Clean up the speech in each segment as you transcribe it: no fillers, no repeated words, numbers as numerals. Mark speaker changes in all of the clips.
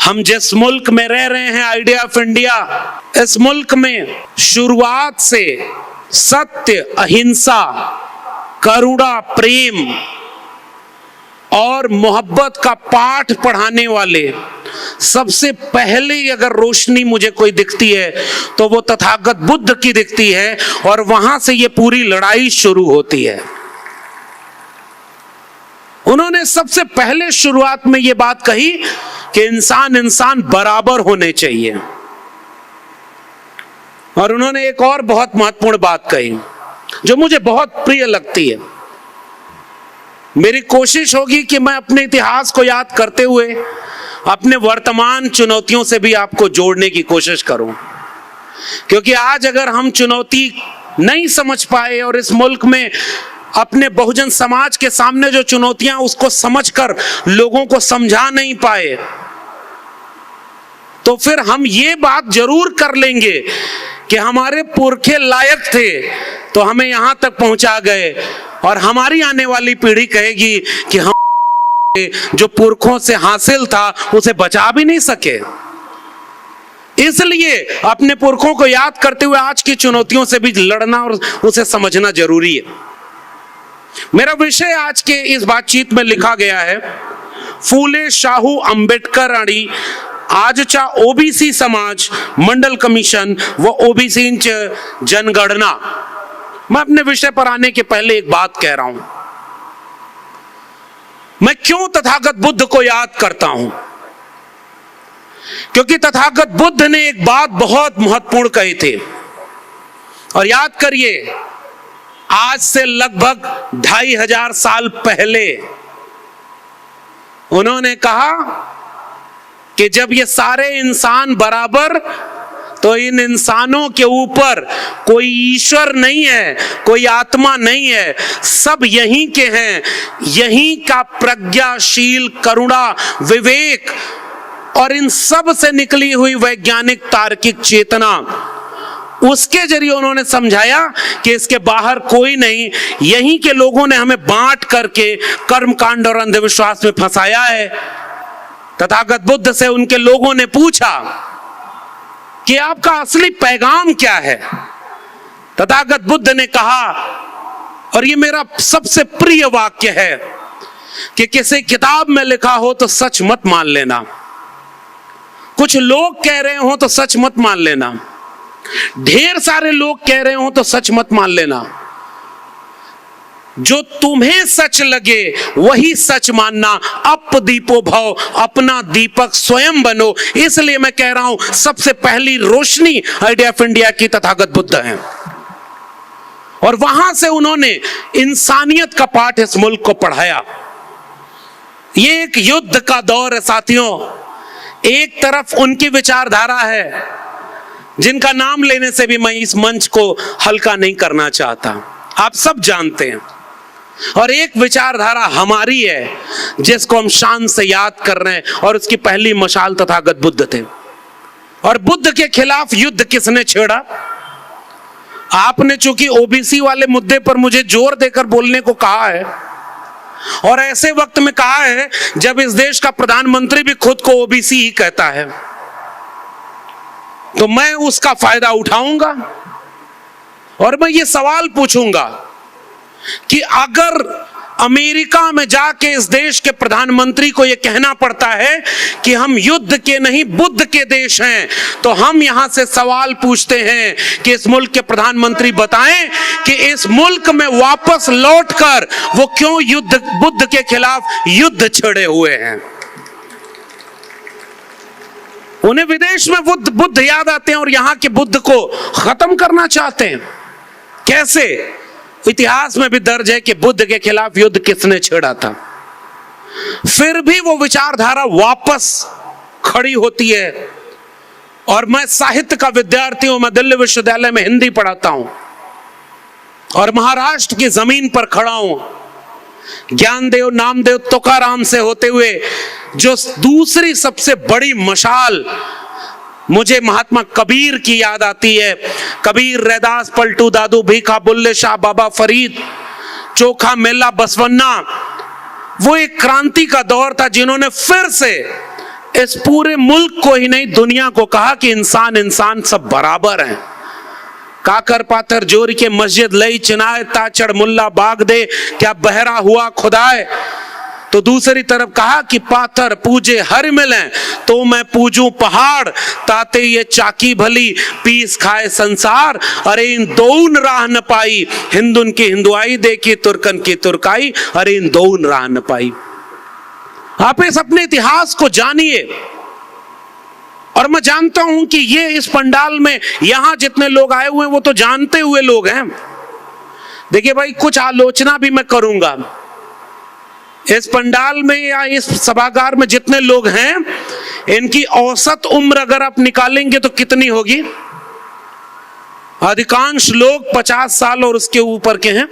Speaker 1: हम जिस मुल्क में रह रहे हैं, आइडिया ऑफ इंडिया, इस मुल्क में शुरुआत से सत्य, अहिंसा, करुणा, प्रेम और मोहब्बत का पाठ पढ़ाने वाले सबसे पहले अगर रोशनी मुझे कोई दिखती है तो वो तथागत बुद्ध की दिखती है, और वहां से ये पूरी लड़ाई शुरू होती है। उन्होंने सबसे पहले शुरुआत में ये बात कही कि इंसान इंसान बराबर होने चाहिए। और उन्होंने एक और बहुत महत्वपूर्ण बात कही जो मुझे बहुत प्रिय लगती है। मेरी कोशिश होगी कि मैं अपने इतिहास को याद करते हुए अपने वर्तमान चुनौतियों से भी आपको जोड़ने की कोशिश करूं, क्योंकि आज अगर हम चुनौती नहीं समझ पाए और इस मुल्क में अपने बहुजन समाज के सामने जो चुनौतियां उसको समझकर लोगों को समझा नहीं पाए, तो फिर हम ये बात जरूर कर लेंगे कि हमारे पुरखे लायक थे तो हमें यहां तक पहुंचा गए, और हमारी आने वाली पीढ़ी कहेगी कि हम जो पुरखों से हासिल था उसे बचा भी नहीं सके। इसलिए अपने पुरखों को याद करते हुए आज की चुनौतियों से भी लड़ना और उसे समझना जरूरी है। मेरा विषय आज के इस बातचीत में लिखा गया है, फूले शाहू अंबेडकर आणि आजचा ओबीसी समाज मंडल कमीशन व ओबीसी जनगणना। मैं अपने विषय पर आने के पहले एक बात कह रहा हूं, मैं क्यों तथागत बुद्ध को याद करता हूं? क्योंकि तथागत बुद्ध ने एक बात बहुत महत्वपूर्ण कही थी, और याद करिए, आज से लगभग 2500 साल पहले उन्होंने कहा कि जब ये सारे इंसान बराबर, तो इन इंसानों के ऊपर कोई ईश्वर नहीं है, कोई आत्मा नहीं है, सब यहीं के हैं। यहीं का प्रज्ञाशील, करुणा, विवेक और इन सब से निकली हुई वैज्ञानिक तार्किक चेतना, उसके जरिए उन्होंने समझाया कि इसके बाहर कोई नहीं। यहीं के लोगों ने हमें बांट करके कर्मकांड और अंधविश्वास में फंसाया है। तथागत बुद्ध से उनके लोगों ने पूछा कि आपका असली पैगाम क्या है? तथागत बुद्ध ने कहा, और ये मेरा सबसे प्रिय वाक्य है, कि किसी किताब में लिखा हो तो सच मत मान लेना, कुछ लोग कह रहे हो तो सच मत मान लेना, ढेर सारे लोग कह रहे हो तो सच मत मान लेना, जो तुम्हें सच लगे वही सच मानना। अप दीपो भव, अपना दीपक स्वयं बनो। इसलिए मैं कह रहा हूं, सबसे पहली रोशनी आइडिया ऑफ इंडिया की तथागत बुद्ध है, और वहां से उन्होंने इंसानियत का पाठ इस मुल्क को पढ़ाया। ये एक युद्ध का दौर है साथियों। एक तरफ उनकी विचारधारा है जिनका नाम लेने से भी मैं इस मंच को हल्का नहीं करना चाहता, आप सब जानते हैं, और एक विचारधारा हमारी है जिसको हम शान से याद कर रहे हैं, और उसकी पहली मशाल तथागत बुद्ध थे। और बुद्ध के खिलाफ युद्ध किसने छेड़ा? आपने चूंकि ओबीसी वाले मुद्दे पर मुझे जोर देकर बोलने को कहा है, और ऐसे वक्त में कहा है जब इस देश का प्रधानमंत्री भी खुद को ओबीसी ही कहता है, तो मैं उसका फायदा उठाऊंगा और मैं ये सवाल पूछूंगा कि अगर अमेरिका में जाके इस देश के प्रधानमंत्री को यह कहना पड़ता है कि हम युद्ध के नहीं बुद्ध के देश हैं, तो हम यहां से सवाल पूछते हैं कि इस मुल्क के प्रधानमंत्री बताएं कि इस मुल्क में वापस लौटकर वो क्यों युद्ध बुद्ध के खिलाफ युद्ध छेड़े हुए हैं। उन्हें विदेश में बुद्ध याद आते हैं और यहां के बुद्ध को खत्म करना चाहते हैं। कैसे? इतिहास में भी दर्ज है कि बुद्ध के खिलाफ युद्ध किसने छेड़ा था। फिर भी वो विचारधारा वापस खड़ी होती है। और मैं साहित्य का विद्यार्थी हूं, मैं दिल्ली विश्वविद्यालय में हिंदी पढ़ाता हूं और महाराष्ट्र की जमीन पर खड़ा हूं। ज्ञानदेव, नामदेव, तुकाराम से होते हुए जो दूसरी सबसे बड़ी मशाल, मुझे महात्मा कबीर की याद आती है। कबीर, रैदास, पलटू दादू, भीखा, बुल्ले शाह, बाबा फरीद, चोखा मेला, बसवन्ना, वो एक क्रांति का दौर था जिन्होंने फिर से इस पूरे मुल्क को ही नहीं दुनिया को कहा कि इंसान इंसान सब बराबर हैं। काकर पाथर जोर के मस्जिद लई चिनाए ताचड़ मुल्ला बाग दे, क्या बहरा हुआ खुदाए। तो दूसरी तरफ कहा कि पाथर पूजे हर मिलें तो मैं पूजूं पहाड़, ताते ये चाकी भली पीस खाए संसार। अरे इन दोन राह न पाई, हिंदुन की हिंदुआई देखी तुर्कन की तुर्काई। अरे इन दोन राह न पाई। आप इस अपने इतिहास को जानिए। और मैं जानता हूं कि ये इस पंडाल में यहां जितने लोग आए हुए हैं वो तो जानते हुए लोग हैं। देखिए भाई, कुछ आलोचना भी मैं करूंगा। इस पंडाल में या इस सभागार में जितने लोग हैं, इनकी औसत उम्र अगर आप निकालेंगे तो कितनी होगी? अधिकांश लोग 50 साल और उसके ऊपर के हैं।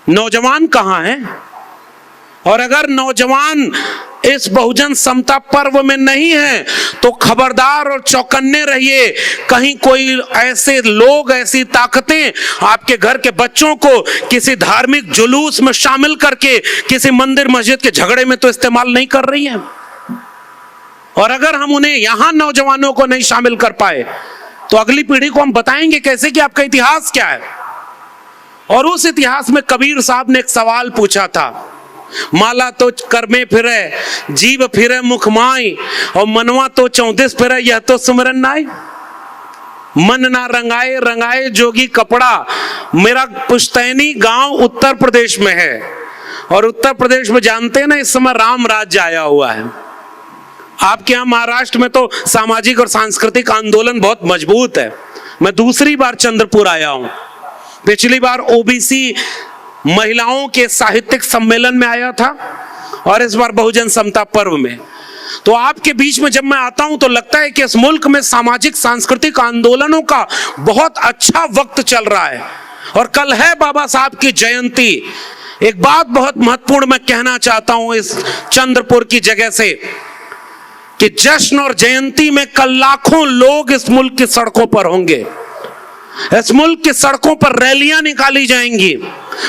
Speaker 1: नौजवान कहां हैं? और अगर नौजवान इस बहुजन समता पर्व में नहीं है तो खबरदार और चौकन्ने रहिए। कहीं कोई ऐसे लोग, ऐसी ताकतें आपके घर के बच्चों को किसी धार्मिक जुलूस में शामिल करके किसी मंदिर मस्जिद के झगड़े में तो इस्तेमाल नहीं कर रही है। और अगर हम उन्हें यहां नौजवानों को नहीं शामिल कर पाए तो अगली पीढ़ी को हम बताएंगे कैसे कि आपका इतिहास क्या है। और उस इतिहास में कबीर साहब ने एक सवाल पूछा था, माला तो कर में फिरे, जीव फिरे मुख माई, और मनवा तो 34 फिरे, यह तो सुमरन नाई। मन ना रंगाए रंगाए जोगी कपड़ा। मेरा पुश्तैनी गांव उत्तर प्रदेश में है, और उत्तर प्रदेश में जानते हैं ना इस समय राम राज्य आया हुआ है। आपके यहां महाराष्ट्र में तो सामाजिक और सांस्कृतिक आंदोलन बहुत मजबूत है। मैं दूसरी बार चंद्रपुर आया हूं। पिछली बार ओबीसी महिलाओं के साहित्यिक सम्मेलन में आया था, और इस बार बहुजन समता पर्व में। तो आपके बीच में जब मैं आता हूं तो लगता है कि इस मुल्क में सामाजिक सांस्कृतिक आंदोलनों का बहुत अच्छा वक्त चल रहा है। और कल है बाबा साहब की जयंती। एक बात बहुत महत्वपूर्ण मैं कहना चाहता हूं इस चंद्रपुर की जगह से, कि जश्न और जयंती में कल लाखों लोग इस मुल्क की सड़कों पर होंगे। इस मुल्क की सड़कों पर रैलियां निकाली जाएंगी,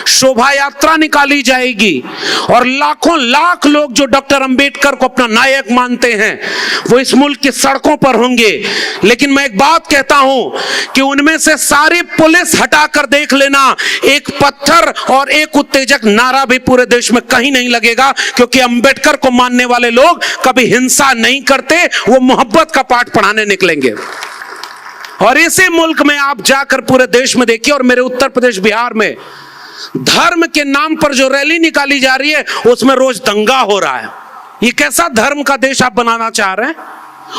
Speaker 1: शोभा यात्रा निकाली जाएगी, और लाखों लाख लोग जो डॉक्टर अंबेडकर को अपना नायक मानते हैं वो इस मुल्क की सड़कों पर होंगे। लेकिन मैं एक बात कहता हूं कि उनमें से सारी पुलिस हटाकर देख लेना, एक पत्थर और एक उत्तेजक नारा भी पूरे देश में कहीं नहीं लगेगा, क्योंकि अंबेडकर को मानने वाले लोग कभी हिंसा नहीं करते, वो मोहब्बत का पाठ पढ़ाने निकलेंगे। और इसी मुल्क में आप जाकर पूरे देश में देखिए, और मेरे उत्तर प्रदेश बिहार में धर्म के नाम पर जो रैली निकाली जा रही है उसमें रोज दंगा हो रहा है। ये कैसा धर्म का देश आप बनाना चाह रहे हैं?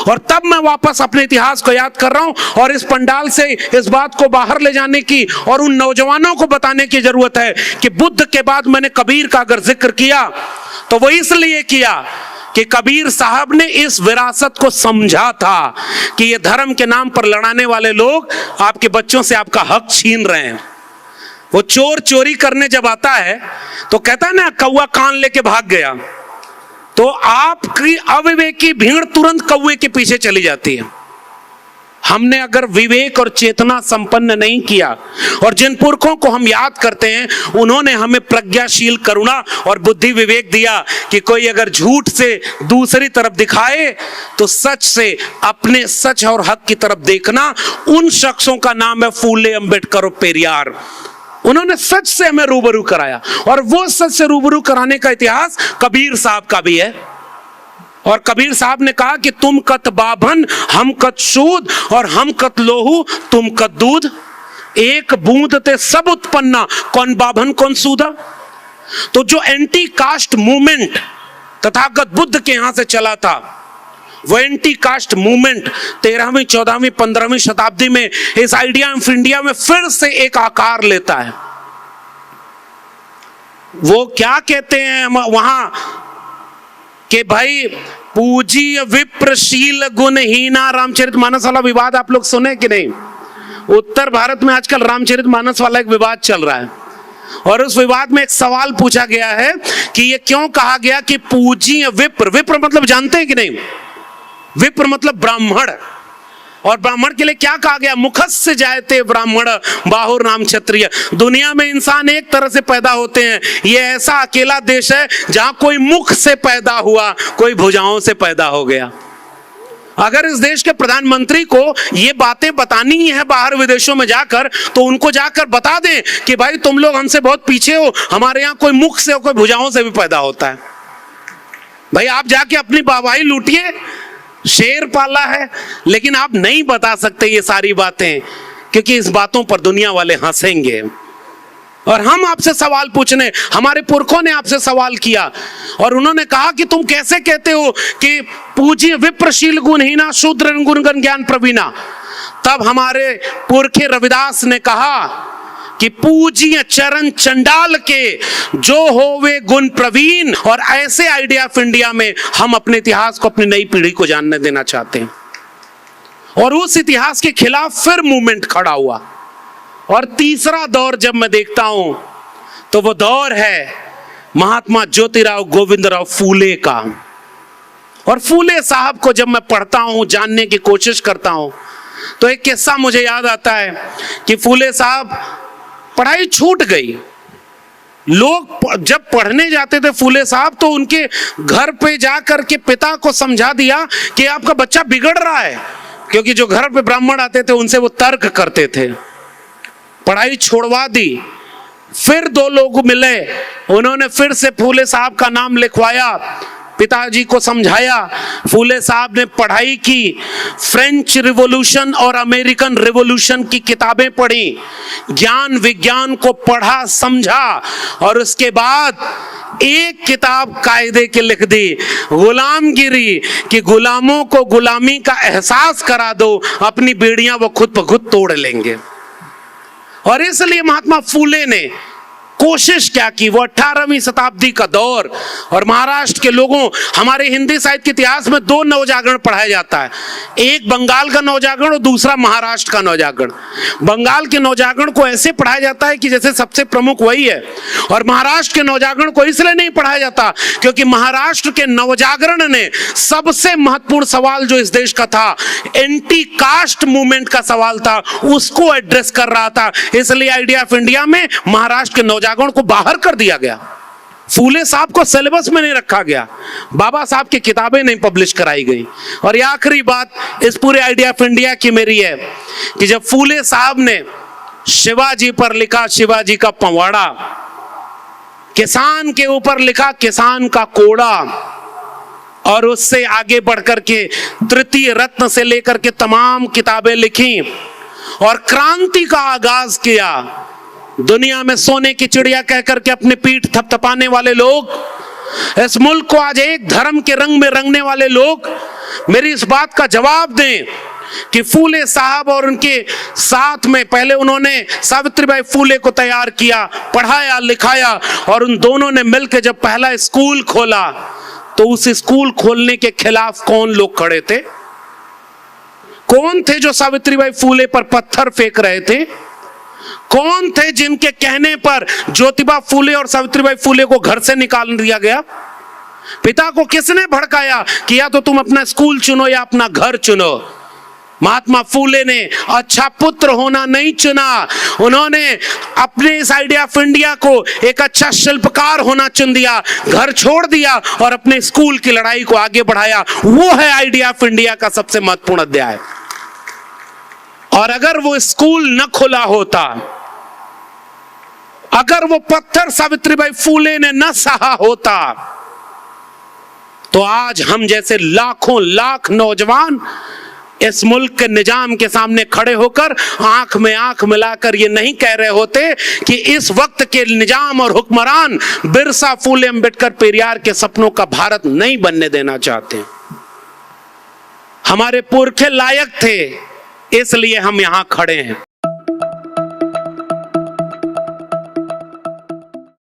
Speaker 1: और तब मैं वापस अपने इतिहास को याद कर रहा हूं, और इस पंडाल से इस बात को बाहर ले जाने की और उन नौजवानों को बताने की जरूरत है कि बुद्ध के बाद मैंने कबीर का अगर जिक्र किया तो वो इसलिए किया कि कबीर साहब ने इस विरासत को समझा था कि ये धर्म के नाम पर लड़ाने वाले लोग आपके बच्चों से आपका हक छीन रहे हैं। वो चोर चोरी करने जब आता है तो कहता है ना, कौवा कान लेके भाग गया, तो आपकी अविवेकी भीड़ तुरंत कौवे के पीछे चली जाती है। हमने अगर विवेक और चेतना संपन्न नहीं किया, और जिन पुरखों को हम याद करते हैं उन्होंने हमें प्रज्ञाशील करुणा और बुद्धि विवेक दिया कि कोई अगर झूठ से दूसरी तरफ दिखाए तो सच से अपने सच और हक की तरफ देखना। उन शख्सों का नाम है फूले, अंबेडकर और पेरियार। उन्होंने सच से हमें रूबरू कराया, और वो सच से रूबरू कराने का इतिहास कबीर साहब का भी है। और कबीर साहब ने कहा कि तुम कत बाभन हम कत सूद, और हम कत लोहू तुम कत दूध। एक बूंद ते सब उत्पन्ना, कौन बाभन कौन सूदा। तो जो anti caste movement Tathagata Buddha के यहां से चला था, वो एंटी कास्ट मूवमेंट 13वीं 14वीं 15वीं शताब्दी में इस आइडिया ऑफ इंडिया में फिर से एक आकार लेता है। वो क्या कहते हैं वहां कि भाई पूजी विप्रशील गुणहीना। रामचरितमानस वाला विवाद आप लोग सुने कि नहीं? उत्तर भारत में आजकल रामचरितमानस वाला एक विवाद चल रहा है, और उस विवाद में एक सवाल पूछा गया है कि ये क्यों कहा गया कि पूजी विप्र। विप्र मतलब जानते हैं कि नहीं? विप्र मतलब ब्राह्मण। और ब्राह्मण के लिए क्या कहा गया? मुखस्य जायते ब्राह्मण बाहुर नाम क्षत्रिय। दुनिया में इंसान एक तरह से पैदा होते हैं, ये ऐसा अकेला देश है जहां कोई मुख से पैदा हुआ, कोई भुजाओं से पैदा हो गया। अगर इस देश के प्रधानमंत्री को ये बातें बतानी है बाहर विदेशों में जाकर, तो उनको जाकर बता दें कि भाई तुम लोग हमसे बहुत पीछे हो, हमारे यहाँ कोई मुख से और कोई भुजाओं से भी पैदा होता है। भाई आप जाके अपनी वाहवाही लूटिए, शेर पाला है, लेकिन आप नहीं बता सकते ये सारी बातें, क्योंकि इस बातों पर दुनिया वाले हंसेंगे। और हम आपसे सवाल पूछने, हमारे पुरखों ने आपसे सवाल किया और उन्होंने कहा कि तुम कैसे कहते हो कि पूज्य विप्रशील गुणहीना शूद्र गुणगण ज्ञान प्रवीणा। तब हमारे पुरखे रविदास ने कहा कि पूज्य चरण चंडाल के जो होवे गुण प्रवीण। और ऐसे आइडिया ऑफ इंडिया में हम अपने इतिहास को अपनी नई पीढ़ी को जानने देना चाहते हैं। और उस इतिहास के खिलाफ फिर मूवमेंट खड़ा हुआ। और तीसरा दौर जब मैं देखता हूं तो वो दौर है महात्मा ज्योतिराव गोविंदराव फूले का। और फूले साहब को जब मैं पढ़ता हूं, जानने की कोशिश करता हूं, तो एक किस्सा मुझे याद आता है कि फूले साहब, पढ़ाई छूट गई। लोग जब पढ़ने जाते थे फूले साहब, तो उनके घर पे जाकर के पिता को समझा दिया कि आपका बच्चा बिगड़ रहा है, क्योंकि जो घर पे ब्राह्मण आते थे उनसे वो तर्क करते थे। पढ़ाई छोड़वा दी। फिर दो लोग मिले, उन्होंने फिर से फूले साहब का नाम लिखवाया, पिताजी को समझाया। फूले साहब ने पढ़ाई की, फ्रेंच रिवॉल्यूशन और अमेरिकन रिवॉल्यूशन की किताबें पढ़ी, ज्ञान विज्ञान को पढ़ा समझा, और उसके बाद एक किताब कायदे के लिख दी, गुलामगिरी, कि गुलामों को गुलामी का एहसास करा दो, अपनी बेड़ियां वो खुद ब खुद तोड़ लेंगे। और इसलिए महात्मा फूले ने कोशिश क्या की, वो 18वीं शताब्दी का दौर, और महाराष्ट्र के लोगों, हमारे हिंदी साहित्य के इतिहास में दो नवजागरण पढ़ाया जाता है, एक बंगाल का नवजागरण और दूसरा महाराष्ट्र का नवजागरण। बंगाल के नवजागरण को ऐसे पढ़ाया जाता है कि जैसे सबसे प्रमुख वही है, और महाराष्ट्र के नवजागरण को इसलिए नहीं पढ़ाया जाता क्योंकि महाराष्ट्र के नवजागरण ने सबसे महत्वपूर्ण सवाल जो इस देश का था, एंटी कास्ट मूवमेंट का सवाल था, उसको एड्रेस कर रहा था। इसलिए आइडिया ऑफ इंडिया में महाराष्ट्र के नवजागरण को बाहर कर दिया गया। फूले साहब को सिलेबस में नहीं रखा गया, बाबा साहब की किताबें नहीं पब्लिश कराई गई। और ये आखिरी बात इस पूरे आइडिया ऑफ इंडिया की मेरी है कि जब फूले साहब ने शिवाजी पर लिखा शिवाजी का पवाड़ा, किसान के ऊपर लिखा किसान का कोड़ा, और उससे आगे बढ़कर के तृतीय रत्न से लेकर के तमाम किताबें लिखी और क्रांति का आगाज किया। दुनिया में सोने की चिड़िया कहकर के अपने पीठ थपथपाने वाले लोग, इस मुल्क को आज एक धर्म के रंग में रंगने वाले लोग, मेरी इस बात का जवाब दें कि फूले साहब और उनके साथ में पहले उन्होंने सावित्रीबाई फूले को तैयार किया, पढ़ाया लिखाया, और उन दोनों ने मिलकर जब पहला स्कूल खोला, तो उस स्कूल खोलने के खिलाफ कौन लोग खड़े थे? कौन थे जो सावित्रीबाई फूले पर पत्थर फेंक रहे थे? कौन थे जिनके कहने पर ज्योतिबा फूले और सावित्रीबाई फूले को घर से निकाल दिया गया? पिता को किसने भड़काया कि या तो तुम अपना स्कूल चुनो या अपना घर चुनो? महात्मा फूले ने अच्छा पुत्र होना नहीं चुना, उन्होंने अपने इस आइडिया ऑफ इंडिया को एक अच्छा शिल्पकार होना चुन दिया, घर छोड़ दिया और अपने स्कूल की लड़ाई को आगे बढ़ाया। वो है आइडिया ऑफ इंडिया का सबसे महत्वपूर्ण अध्याय। और अगर वो स्कूल न खुला होता, अगर वो पत्थर सावित्रीबाई फूले ने न सहा होता, तो आज हम जैसे लाखों लाख नौजवान इस मुल्क के निजाम के सामने खड़े होकर आंख में आंख मिलाकर ये नहीं कह रहे होते कि इस वक्त के निजाम और हुक्मरान बिरसा, फूले, अंबेडकर, पेरियार के सपनों का भारत नहीं बनने देना चाहते। हमारे पुरखे लायक थे, इसलिए हम यहां खड़े हैं।